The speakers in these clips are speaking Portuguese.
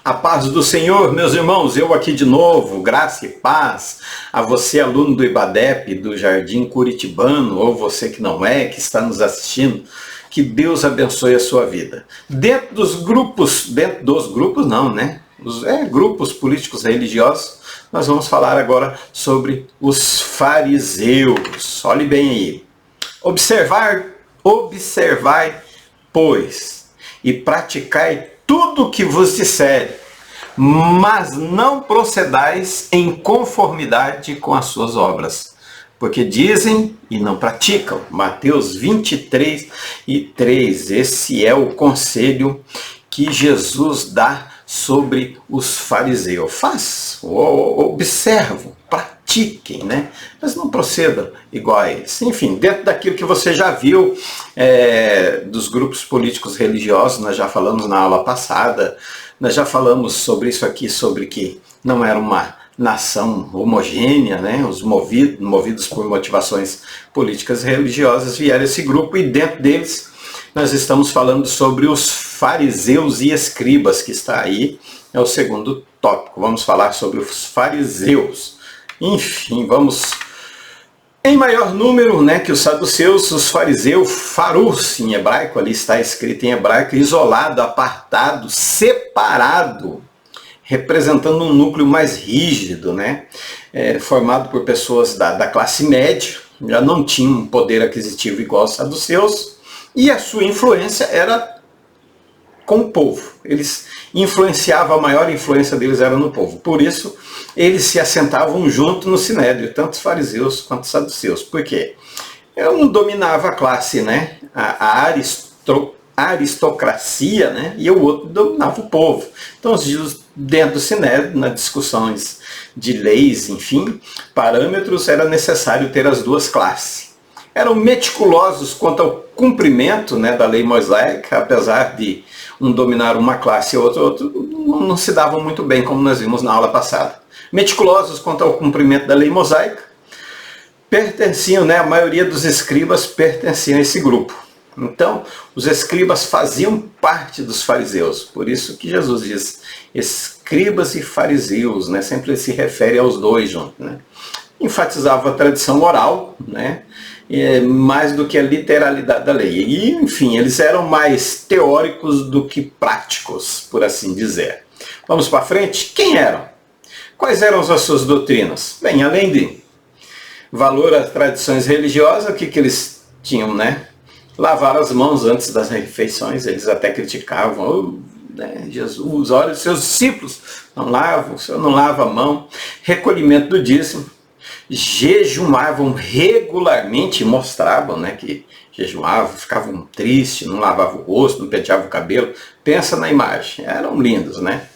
A paz do Senhor, meus irmãos, eu aqui de novo, graça e paz a você, aluno do IBADEP, do Jardim Curitibano, ou você que não é, que está nos assistindo, que Deus abençoe a sua vida. Dentro dos grupos não, né? Grupos políticos religiosos, nós vamos falar agora sobre os fariseus. Olhe bem aí. Observai, pois, e praticai tudo o que vos disserem, mas não procedais em conformidade com as suas obras, porque dizem e não praticam. Mateus 23:3. Esse é o conselho que Jesus dá sobre os fariseus. Observam, pratiquem, né? Mas não procedam igual a eles. Enfim, dentro daquilo que você já viu dos grupos políticos religiosos, nós já falamos na aula passada, nós já falamos sobre isso aqui, sobre que não era uma nação homogênea, né? Os movidos por motivações políticas e religiosas vieram esse grupo, e dentro deles nós estamos falando sobre os fariseus e escribas, que está aí, é o segundo tópico. Vamos falar sobre os fariseus. Enfim, vamos em maior número, né, que os saduceus, os fariseus, farus em hebraico, ali está escrito em hebraico, isolado, apartado, separado, representando um núcleo mais rígido, né, formado por pessoas da classe média, já não tinham um poder aquisitivo igual aos saduceus, e a sua influência era com o povo. Eles influenciavam, a maior influência deles era no povo. Por isso, eles se assentavam junto no sinédrio, tanto os fariseus quanto os saduceus. Por quê? Um dominava a classe, né? A aristocracia, né? E o outro dominava o povo. Então, dentro do sinédrio, nas discussões de leis, enfim, parâmetros, era necessário ter as duas classes. Eram meticulosos quanto ao cumprimento, né, da lei mosaica, apesar de um dominar uma classe e outro não se davam muito bem, como nós vimos na aula passada. Meticulosos quanto ao cumprimento da lei mosaica, pertenciam, né, a maioria dos escribas pertenciam a esse grupo. Então, os escribas faziam parte dos fariseus, por isso que Jesus diz escribas e fariseus, né, sempre ele se refere aos dois juntos, né. Enfatizava a tradição oral, né, mais do que a literalidade da lei. E, enfim, eles eram mais teóricos do que práticos, por assim dizer. Vamos para frente? Quem eram? Quais eram as suas doutrinas? Bem, além de valor às tradições religiosas, o que eles tinham, né? Lavar as mãos antes das refeições. Eles até criticavam, né? Jesus, olha, os seus discípulos não lavam, o Senhor não lava a mão. Recolhimento do dízimo. Jejuavam regularmente, mostravam, né, que jejuavam, ficavam tristes, não lavavam o rosto, não penteavam o cabelo. Pensa na imagem, eram lindos, né?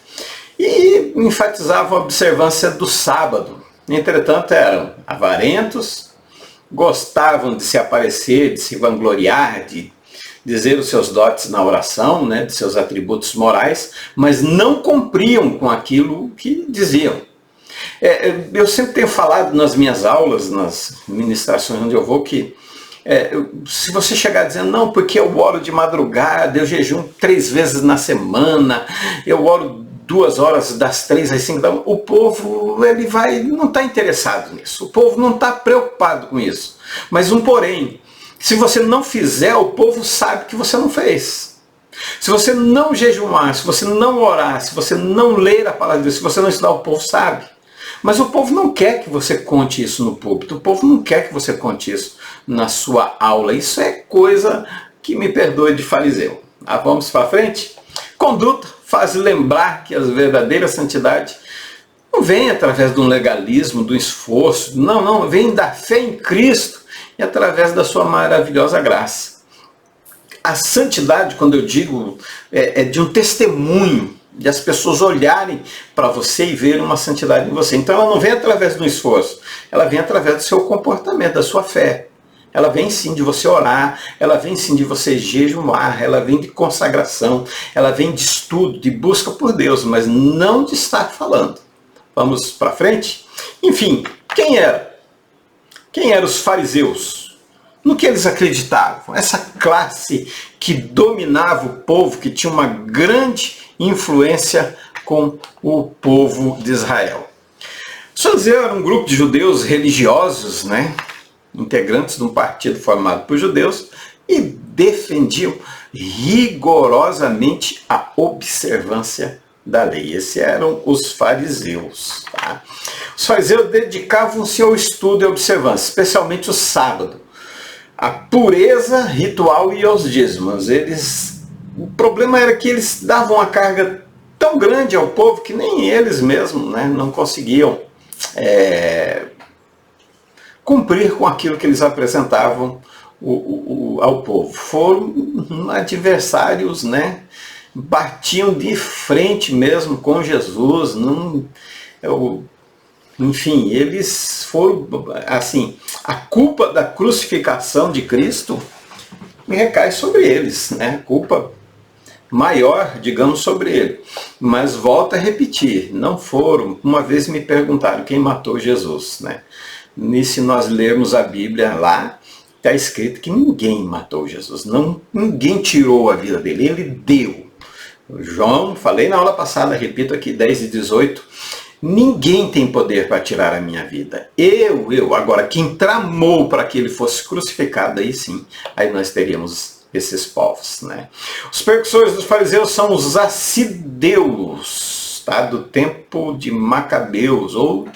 E enfatizavam a observância do sábado. Entretanto, eram avarentos, gostavam de se aparecer, de se vangloriar, de dizer os seus dotes na oração, né, de seus atributos morais, mas não cumpriam com aquilo que diziam. Eu sempre tenho falado nas minhas aulas, nas ministrações onde eu vou, que se você chegar dizendo, não, porque eu oro de madrugada, eu jejum 3 vezes na semana, eu oro 2 horas das 3 às 5 da manhã, o povo ele não está interessado nisso, o povo não está preocupado com isso. Mas porém, se você não fizer, o povo sabe que você não fez. Se você não jejuar, se você não orar, se você não ler a palavra de Deus, se você não estudar, o povo sabe. Mas o povo não quer que você conte isso no púlpito, o povo não quer que você conte isso na sua aula. Isso é coisa que me perdoe de fariseu. Vamos para frente? Conduta faz lembrar que a verdadeira santidade não vem através de um legalismo, do esforço, não, vem da fé em Cristo e através da sua maravilhosa graça. A santidade, quando eu digo, é de um testemunho, de as pessoas olharem para você e verem uma santidade em você. Então ela não vem através do esforço, ela vem através do seu comportamento, da sua fé. Ela vem sim de você orar, ela vem sim de você jejuar, ela vem de consagração, ela vem de estudo, de busca por Deus, mas não de estar falando. Vamos para frente? Enfim, quem era? Quem eram os fariseus? No que eles acreditavam? Essa classe que dominava o povo, que tinha uma grande influência com o povo de Israel. Os fariseus eram um grupo de judeus religiosos, né, integrantes de um partido formado por judeus, e defendiam rigorosamente a observância da lei. Esses eram os fariseus. Tá? Os fariseus dedicavam-se ao estudo e observância, especialmente o sábado, a pureza ritual e aos dízimos. O problema era que eles davam uma carga tão grande ao povo que nem eles mesmos, né, não conseguiam cumprir com aquilo que eles apresentavam ao povo. Foram adversários, né? Batiam de frente mesmo com Jesus. Enfim, eles foram, assim, a culpa da crucificação de Cristo recai sobre eles, né? Culpa maior, digamos, sobre ele. Mas volto a repetir, não foram. Uma vez me perguntaram quem matou Jesus, né? E se nós lermos a Bíblia lá, está escrito que ninguém matou Jesus, ninguém tirou a vida dele, ele deu. João, falei na aula passada, repito aqui, 10 e 18, ninguém tem poder para tirar a minha vida. Agora, quem tramou para que ele fosse crucificado, aí sim, aí nós teríamos esses povos, né? Os precursores dos fariseus são os assidêus, tá? Do tempo de Macabeus, ou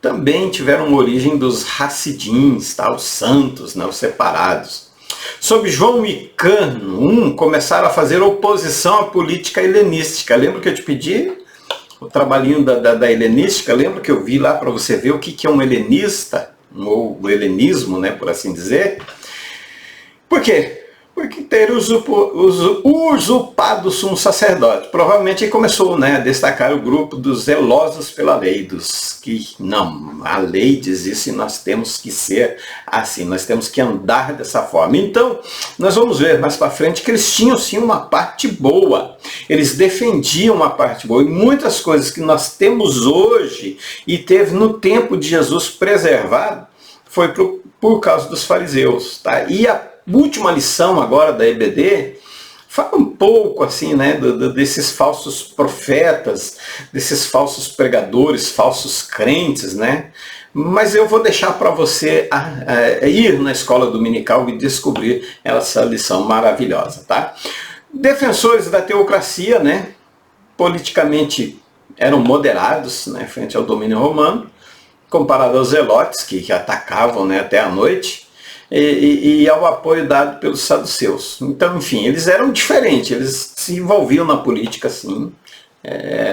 também tiveram origem dos Hassidins, tá? Os santos, né? Os separados. Sob João Icano, começaram a fazer oposição à política helenística. Lembra que eu te pedi o trabalhinho da helenística? Lembra que eu vi lá para você ver o que é um helenista, ou o helenismo, né, por assim dizer? Por quê? Porque ter usurpado o sumo sacerdote. Provavelmente ele começou, né, a destacar o grupo dos zelosos pela lei, dos que, não, a lei diz isso e nós temos que ser assim, nós temos que andar dessa forma. Então, nós vamos ver mais para frente que eles tinham sim uma parte boa, eles defendiam uma parte boa, e muitas coisas que nós temos hoje e teve no tempo de Jesus preservado, foi por causa dos fariseus, tá? E a última lição agora da EBD fala um pouco assim, né, desses falsos profetas, desses falsos pregadores, falsos crentes, né? Mas eu vou deixar para você ir na escola dominical e descobrir essa lição maravilhosa, tá? Defensores da teocracia, né, politicamente eram moderados, né, frente ao domínio romano, comparado aos zelotes que atacavam, né, até a noite, e ao apoio dado pelos saduceus. Então, enfim, eles eram diferentes, eles se envolviam na política, sim,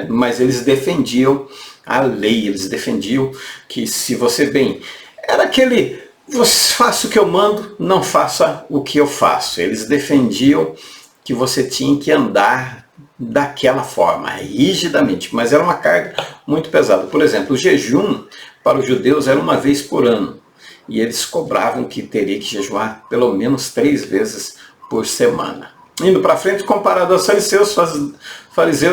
mas eles defendiam a lei, eles defendiam que, se você bem, era aquele, você faça o que eu mando, não faça o que eu faço. Eles defendiam que você tinha que andar daquela forma, rigidamente, mas era uma carga muito pesada. Por exemplo, o jejum para os judeus era uma vez por ano, e eles cobravam que teria que jejuar pelo menos 3 vezes por semana. Indo para frente, comparado aos fariseus,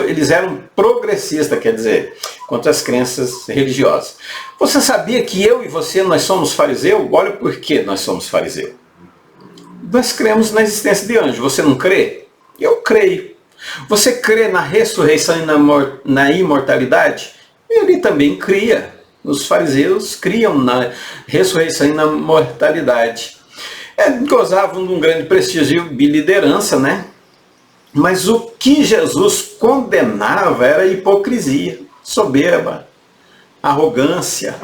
eles eram progressistas, quer dizer, quanto às crenças religiosas. Você sabia que eu e você, nós somos fariseu? Olha por que nós somos fariseu. Nós cremos na existência de anjos. Você não crê? Eu creio. Você crê na ressurreição e na imortalidade? Ele também cria. Os fariseus criam na ressurreição e na mortalidade. Gozavam de um grande prestígio de liderança, né? Mas o que Jesus condenava era a hipocrisia, soberba, arrogância,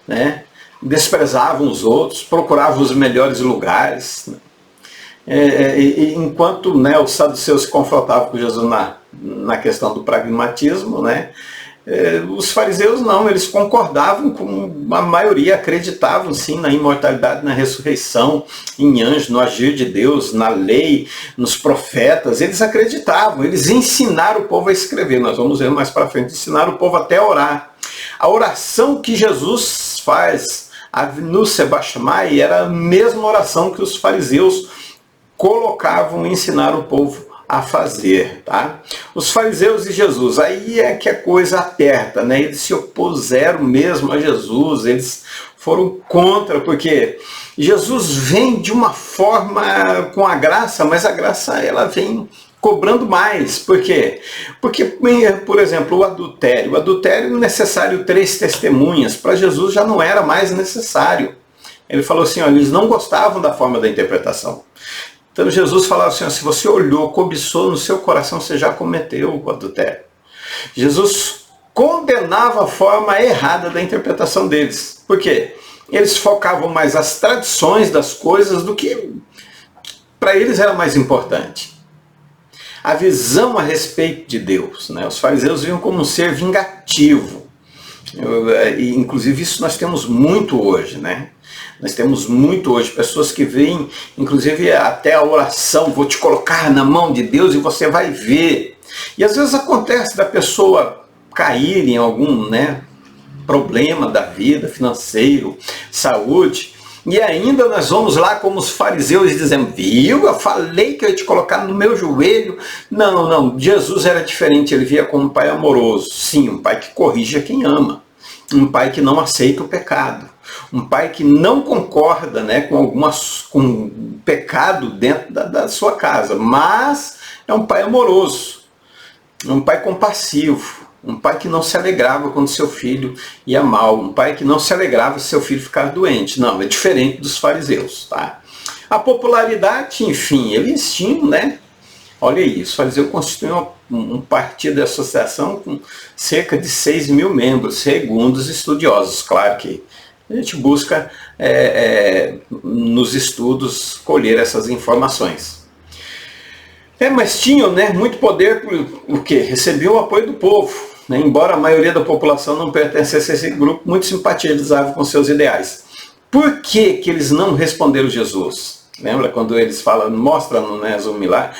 né? Desprezavam os outros, procuravam os melhores lugares. Enquanto, né, os saduceus se confrontavam com Jesus na questão do pragmatismo, né? Os fariseus não, eles concordavam com a maioria, acreditavam sim na imortalidade, na ressurreição, em anjos, no agir de Deus, na lei, nos profetas. Eles acreditavam, eles ensinaram o povo a escrever. Nós vamos ver mais para frente, ensinaram o povo até a orar. A oração que Jesus faz no Sebashamai era a mesma oração que os fariseus colocavam e ensinaram o povo a fazer, tá? Os fariseus e Jesus, aí é que a coisa aperta, né? Eles se opuseram mesmo a Jesus, eles foram contra, porque Jesus vem de uma forma com a graça, mas a graça ela vem cobrando mais. Por quê? Porque, por exemplo, o adultério. O adultério é necessário 3 testemunhas. Para Jesus já não era mais necessário. Ele falou assim, ó, eles não gostavam da forma da interpretação. Então Jesus falava assim, ó, se você olhou, cobiçou no seu coração, você já cometeu o adultério. Jesus condenava a forma errada da interpretação deles. Por quê? Eles focavam mais as tradições das coisas do que para eles era mais importante. A visão a respeito de Deus, né? Os fariseus viam como um ser vingativo. E, inclusive isso nós temos muito hoje, né? Nós temos muito hoje pessoas que veem, inclusive até a oração, vou te colocar na mão de Deus e você vai ver. E às vezes acontece da pessoa cair em algum, né, problema da vida, financeiro, saúde, e ainda nós vamos lá como os fariseus dizendo, viu, eu falei que eu ia te colocar no meu joelho. Não, não, Jesus era diferente, ele via como um pai amoroso, sim, um pai que corrige a quem ama, um pai que não aceita o pecado, um pai que não concorda, né, com pecado dentro da sua casa, mas é um pai amoroso, um pai compassivo, um pai que não se alegrava quando seu filho ia mal, um pai que não se alegrava se seu filho ficar doente. Não, é diferente dos fariseus, tá? A popularidade, enfim, eles tinham, né? Olha aí, os fariseus constituíam um partido de associação com cerca de 6 mil membros, segundo os estudiosos. Claro que a gente busca, nos estudos, colher essas informações. Mas tinham, né, muito poder, porque recebiam o apoio do povo. Né? Embora a maioria da população não pertencesse a esse grupo, muito simpatizava com seus ideais. Por que que eles não responderam Jesus? Lembra quando eles falam, mostram, né, o milagre?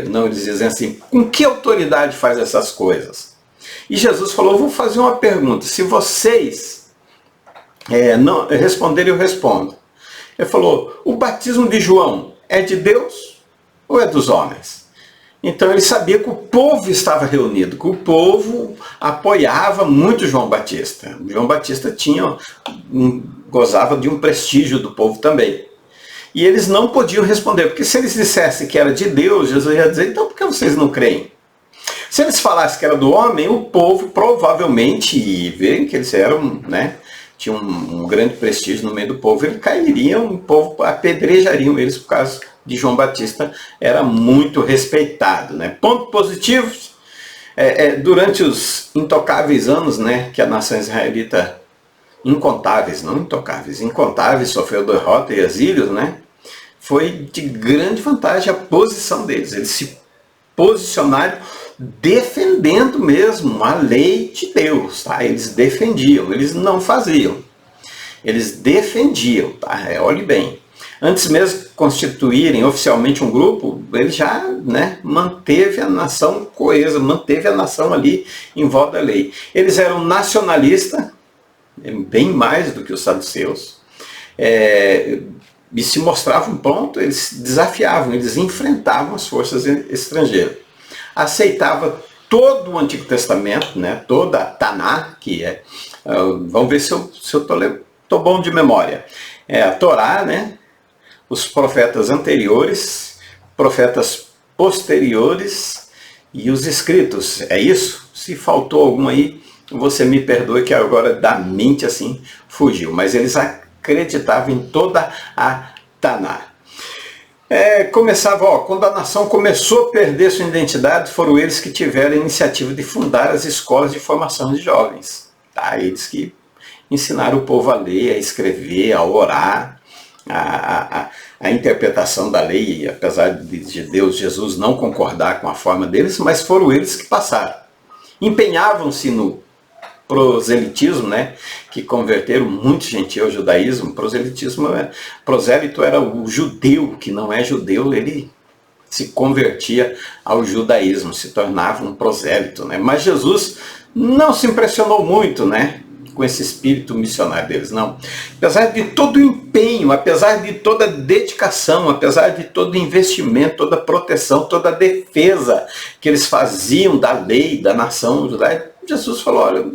Não, eles dizem assim, com que autoridade faz essas coisas? E Jesus falou, vou fazer uma pergunta, se vocês não responderem, eu respondo. Ele falou, o batismo de João é de Deus ou é dos homens? Então ele sabia que o povo estava reunido, que o povo apoiava muito João Batista. João Batista gozava de um prestígio do povo também. E eles não podiam responder, porque se eles dissessem que era de Deus, Jesus ia dizer, então por que vocês não creem? Se eles falassem que era do homem, o povo provavelmente, e verem que eles eram, né, tinham um grande prestígio no meio do povo, eles cairiam, o povo apedrejariam eles por causa de João Batista, era muito respeitado. Né? Ponto positivo, durante os intocáveis anos, né, que a nação israelita, incontáveis, não intocáveis, incontáveis, sofreu derrota e exílios, né, foi de grande vantagem a posição deles. Eles se posicionaram defendendo mesmo a lei de Deus. Tá? Eles defendiam, eles não faziam. Eles defendiam, tá? Olhe bem. Antes mesmo de constituírem oficialmente um grupo, ele já, né, manteve a nação coesa, manteve a nação ali em volta da lei. Eles eram nacionalistas, bem mais do que os saduceus, e se mostravam prontos, eles desafiavam, eles enfrentavam as forças estrangeiras. Aceitava todo o Antigo Testamento, né, toda a Taná, que vamos ver se eu estou bom de memória, a Torá, né, os profetas anteriores, profetas posteriores e os escritos. É isso? Se faltou algum aí, você me perdoe que agora da mente assim fugiu. Mas eles acreditavam em toda a Taná. Quando a nação começou a perder sua identidade, foram eles que tiveram a iniciativa de fundar as escolas de formação de jovens. Tá? Eles que ensinaram o povo a ler, a escrever, a orar, a interpretação da lei, apesar de Deus, Jesus não concordar com a forma deles, mas foram eles que passaram. Empenhavam-se no proselitismo, né, que converteram muita gente ao judaísmo. Prosélito era o judeu que não é judeu, ele se convertia ao judaísmo, se tornava um prosélito. Né? Mas Jesus não se impressionou muito, né, com esse espírito missionário deles, não. Apesar de todo o empenho, apesar de toda a dedicação, apesar de todo o investimento, toda a proteção, toda a defesa que eles faziam da lei, da nação judaica, Jesus falou, olha,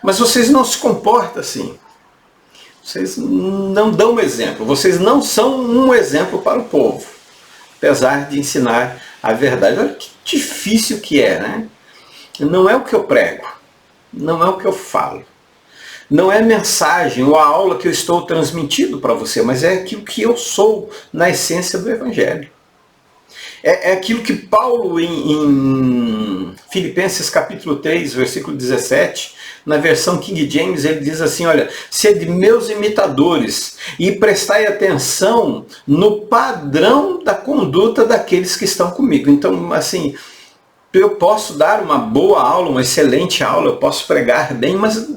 mas vocês não se comportam assim. Vocês não dão exemplo, vocês não são um exemplo para o povo. apesar de ensinar a verdade. Olha que difícil que é, né? Não é o que eu prego, não é o que eu falo, não é a mensagem ou a aula que eu estou transmitindo para você, mas é aquilo que eu sou na essência do Evangelho. É aquilo que Paulo, em Filipenses capítulo 3, versículo 17, na versão King James, ele diz assim, olha, sede meus imitadores e prestai atenção no padrão da conduta daqueles que estão comigo. Então, assim, eu posso dar uma boa aula, uma excelente aula, eu posso pregar bem, mas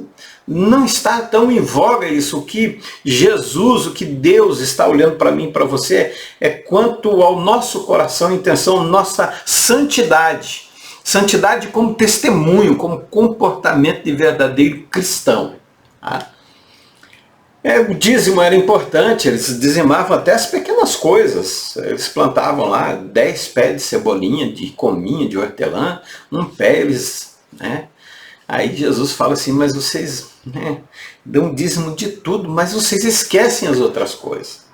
não está tão em voga isso. O que Jesus, o que Deus está olhando para mim e para você é quanto ao nosso coração, intenção, nossa santidade. Santidade como testemunho, como comportamento de verdadeiro cristão. Tá? O dízimo era importante, eles dizimavam até as pequenas coisas. Eles plantavam lá 10 pés de cebolinha, de cominha, de hortelã, um pé eles... né? Aí Jesus fala assim, mas vocês dão dízimo de tudo, mas vocês esquecem as outras coisas.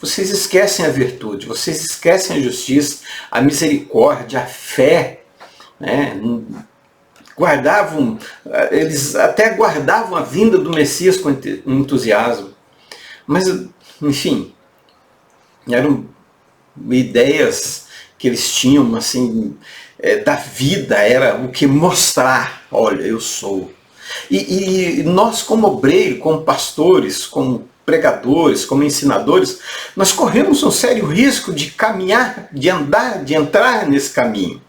Vocês esquecem a virtude, vocês esquecem a justiça, a misericórdia, a fé. Né? Eles até guardavam a vinda do Messias com entusiasmo. Mas, enfim, eram ideias que eles tinham, assim, da vida, era o que mostrar, olha, eu sou. E nós como obreiro, como pastores, como pregadores, como ensinadores, nós corremos um sério risco de caminhar, de andar, de entrar nesse caminho,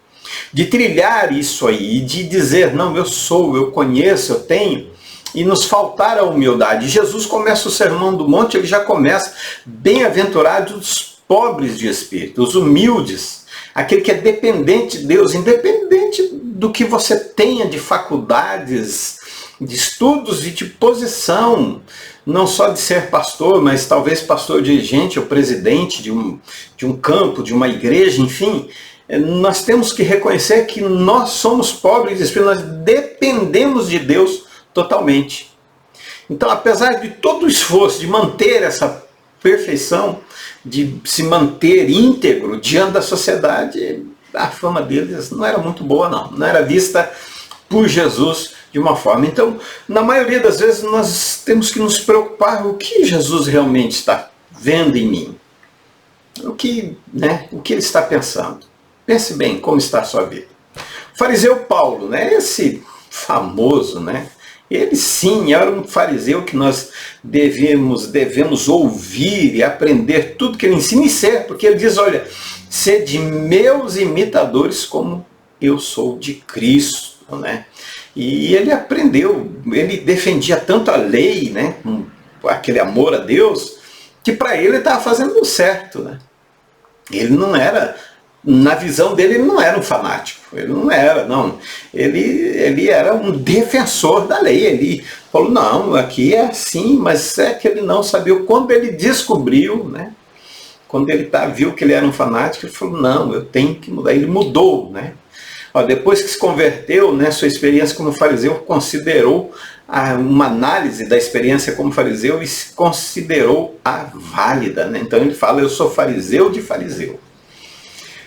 de trilhar isso aí, de dizer, não, eu sou, eu conheço, eu tenho, e nos faltar a humildade. Jesus começa o Sermão do Monte, ele já começa, bem-aventurados os pobres de espírito, os humildes, aquele que é dependente de Deus, independente do que você tenha de faculdades, de estudos e de posição, não só de ser pastor, mas talvez pastor dirigente ou presidente de um campo, de uma igreja, enfim, nós temos que reconhecer que nós somos pobres de espírito, nós dependemos de Deus totalmente. Então, apesar de todo o esforço de manter essa perfeição, de se manter íntegro diante da sociedade, a fama deles não era muito boa, não era vista por Jesus de uma forma. Então, na maioria das vezes, nós temos que nos preocupar o que Jesus realmente está vendo em mim. O que ele está pensando. Pense bem como está a sua vida. O fariseu Paulo, esse famoso, ele sim era um fariseu que nós devemos ouvir e aprender tudo que ele ensina e ser, porque ele diz, olha, sede meus imitadores como eu sou de Cristo, E ele aprendeu, ele defendia tanto a lei, com aquele amor a Deus, que para ele estava fazendo o certo, Ele não era, na visão dele, ele não era um fanático, ele não era, não. Ele era um defensor da lei, ele falou, não, aqui é assim, mas é que ele não sabia. Quando ele descobriu, quando ele viu que ele era um fanático, ele falou, não, eu tenho que mudar. Ele mudou, Depois que se converteu, sua experiência como fariseu, considerou uma análise da experiência como fariseu e se considerou a válida. Então ele fala, eu sou fariseu de fariseu.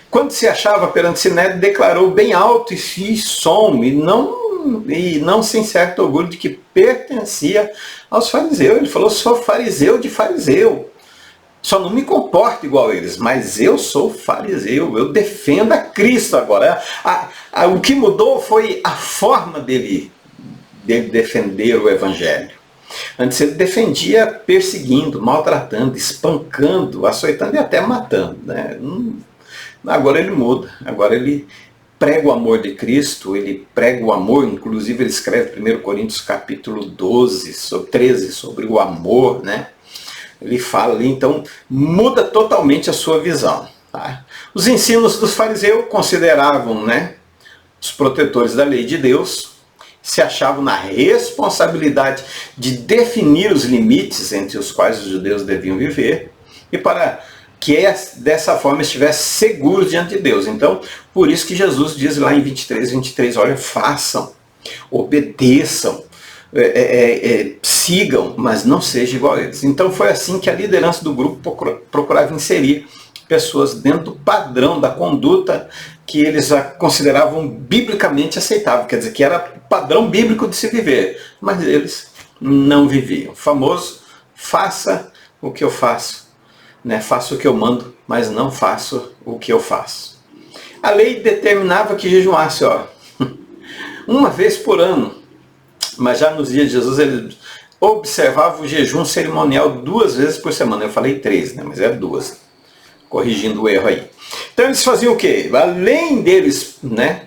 Quando se achava perante Sinédrio, declarou bem alto e som, e não sem certo orgulho de que pertencia aos fariseus. Ele falou, sou fariseu de fariseu. Só não me comporto igual a eles, mas eu sou fariseu, eu defendo a Cristo agora. O que mudou foi a forma dele defender o Evangelho. Antes ele defendia perseguindo, maltratando, espancando, açoitando e até matando. Agora ele muda, agora ele prega o amor de Cristo, ele prega o amor, inclusive ele escreve 1 Coríntios capítulo 13 sobre o amor, Ele fala ali, então muda totalmente a sua visão. Os ensinos dos fariseus consideravam, os protetores da lei de Deus, se achavam na responsabilidade de definir os limites entre os quais os judeus deviam viver, e para que dessa forma estivesse seguros diante de Deus. Então, por isso que Jesus diz lá em 23, olha, façam, obedeçam, sigam, mas não sejam igual a eles. Então foi assim que a liderança do grupo procurava inserir pessoas dentro do padrão da conduta que eles consideravam biblicamente aceitável, quer dizer, que era padrão bíblico de se viver, mas eles não viviam. O famoso, faça o que eu faço, né? Faça o que eu mando, mas não faço o que eu faço. A lei determinava que jejuasse, uma vez por ano, mas já nos dias de Jesus ele observava o jejum cerimonial 2 vezes por semana. Eu falei 3, né? Mas é 2, corrigindo o erro aí. Então eles faziam o quê? Além deles, né,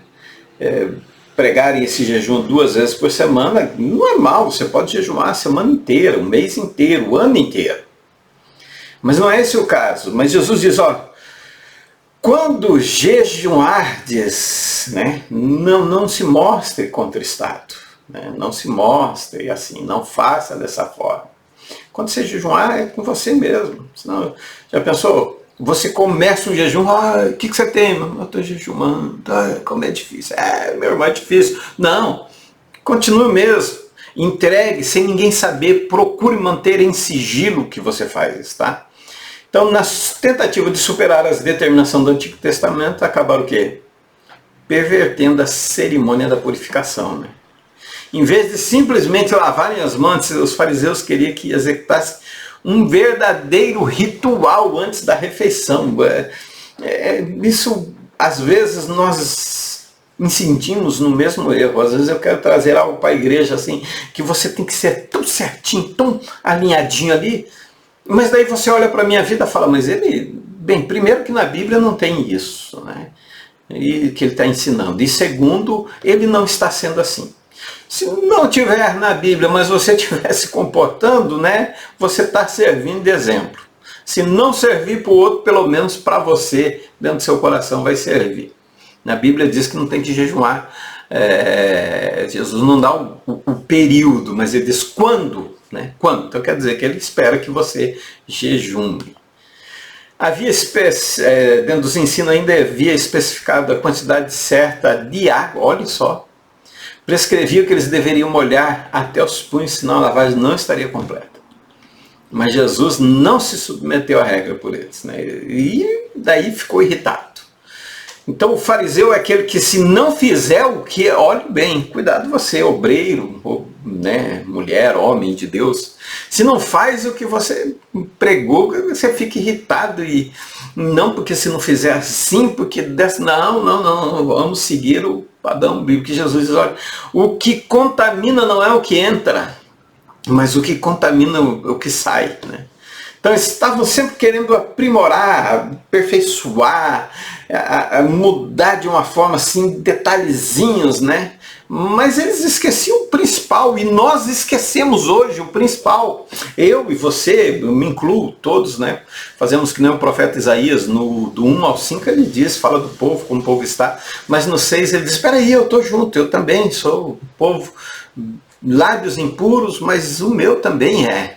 pregarem esse jejum 2 vezes por semana, não é mal, você pode jejuar a semana inteira, o mês inteiro, o ano inteiro. Mas não é esse o caso. Mas Jesus diz, quando jejuardes, né, não se mostre contristado, né, não se mostre assim, não faça dessa forma. Quando você jejuar, é com você mesmo. Senão, já pensou? Você começa um jejum, o que você tem? Eu estou jejuando, como é difícil. Meu irmão, é difícil. Não, continue mesmo. Entregue, sem ninguém saber, procure manter em sigilo o que você faz, tá? Então, na tentativa de superar as determinações do Antigo Testamento, acabaram o quê? Pervertendo a cerimônia da purificação, né? Em vez de simplesmente lavarem as mãos, os fariseus queriam que executasse um verdadeiro ritual antes da refeição. Isso, às vezes, nós insentimos no mesmo erro. Às vezes eu quero trazer algo para a igreja assim, que você tem que ser tão certinho, tão alinhadinho ali, mas daí você olha para a minha vida e fala, mas bem, primeiro que na Bíblia não tem isso, né? E que ele está ensinando. E segundo, ele não está sendo assim. Se não tiver na Bíblia, mas você estiver se comportando, né, você está servindo de exemplo. Se não servir para o outro, pelo menos para você, dentro do seu coração, vai servir. Na Bíblia diz que não tem que jejuar. Jesus não dá o período, mas ele diz quando. Né? Quando? Então quer dizer que ele espera que você jejume. Dentro dos ensinos ainda havia especificado a quantidade certa de água, olha só. Prescrevia que eles deveriam molhar até os punhos, senão a lavagem não estaria completa. Mas Jesus não se submeteu à regra por eles, né? E daí ficou irritado. Então o fariseu é aquele que, se não fizer o que, olhe bem, cuidado você, obreiro, né, mulher, homem de Deus, se não faz o que você pregou, você fica irritado, e não porque se não fizer assim, porque não, vamos seguir o padrão bíblico, que Jesus diz, olha, o que contamina não é o que entra, mas o que contamina o que sai, né? Então eles estavam sempre querendo aprimorar, aperfeiçoar, mudar de uma forma assim, detalhezinhos, né? Mas eles esqueciam o principal, e nós esquecemos hoje o principal. Eu e você, eu me incluo, todos, né? Fazemos que nem o profeta Isaías, do 1 ao 5 ele diz, fala do povo, como o povo está, mas no 6 ele diz, espera aí, eu estou junto, eu também sou povo, lábios impuros, mas o meu também é.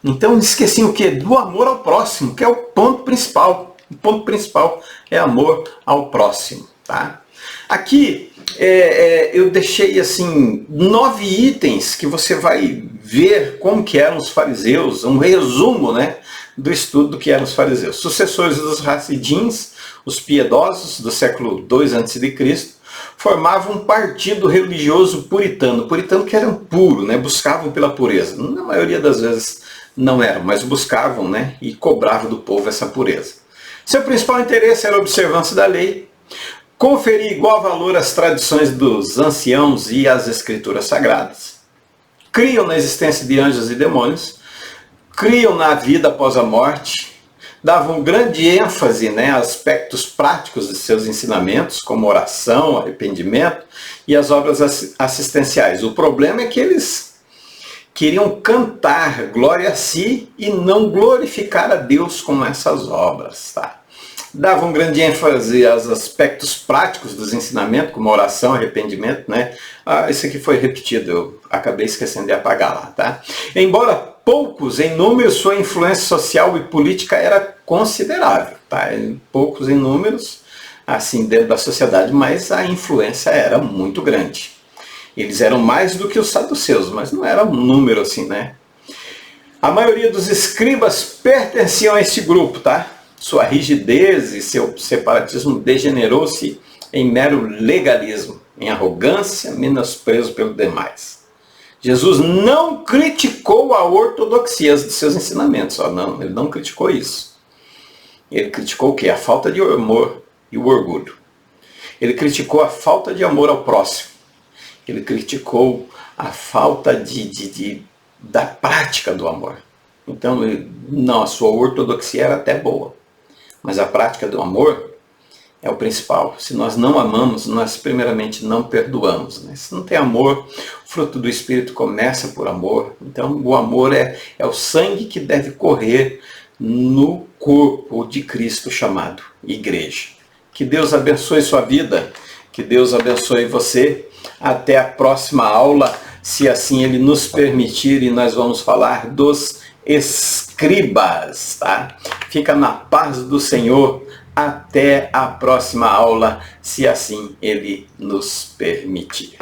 Então esqueci o quê? Do amor ao próximo, que é o ponto principal. O ponto principal é amor ao próximo, tá? Aqui eu deixei assim 9 itens que você vai ver como que eram os fariseus, um resumo, né, do estudo do que eram os fariseus. Sucessores dos Hassidins, os piedosos do século II a.C., formavam um partido religioso puritano. Puritano que eram puro, né, buscavam pela pureza. Na maioria das vezes não eram, mas buscavam, né, e cobravam do povo essa pureza. Seu principal interesse era a observância da lei, conferir igual valor às tradições dos anciãos e às escrituras sagradas, criam na existência de anjos e demônios, criam na vida após a morte, davam grande ênfase, né, a aspectos práticos de seus ensinamentos, como oração, arrependimento e as obras assistenciais. O problema é que eles queriam cantar glória a si e não glorificar a Deus com essas obras, tá? Davam grande ênfase aos aspectos práticos dos ensinamentos, como oração, arrependimento, né? Isso aqui foi repetido, eu acabei esquecendo de apagar lá, tá? Embora poucos em número, sua influência social e política era considerável, tá? Poucos em números, assim, dentro da sociedade, mas a influência era muito grande. Eles eram mais do que os saduceus, mas não era um número assim, né? A maioria dos escribas pertenciam a esse grupo, tá? Sua rigidez e seu separatismo degenerou-se em mero legalismo, em arrogância, menosprezo pelos demais. Jesus não criticou a ortodoxia de seus ensinamentos. Não, ele não criticou isso. Ele criticou o quê? A falta de amor e o orgulho. Ele criticou a falta de amor ao próximo. Ele criticou a falta da prática do amor. Então, não, a sua ortodoxia era até boa, mas a prática do amor é o principal. Se nós não amamos, nós primeiramente não perdoamos. Né? Se não tem amor, o fruto do Espírito começa por amor. Então, o amor é o sangue que deve correr no corpo de Cristo chamado igreja. Que Deus abençoe sua vida, que Deus abençoe você. Até a próxima aula, se assim Ele nos permitir, e nós vamos falar dos escribas, tá? Fica na paz do Senhor. Até a próxima aula, se assim Ele nos permitir.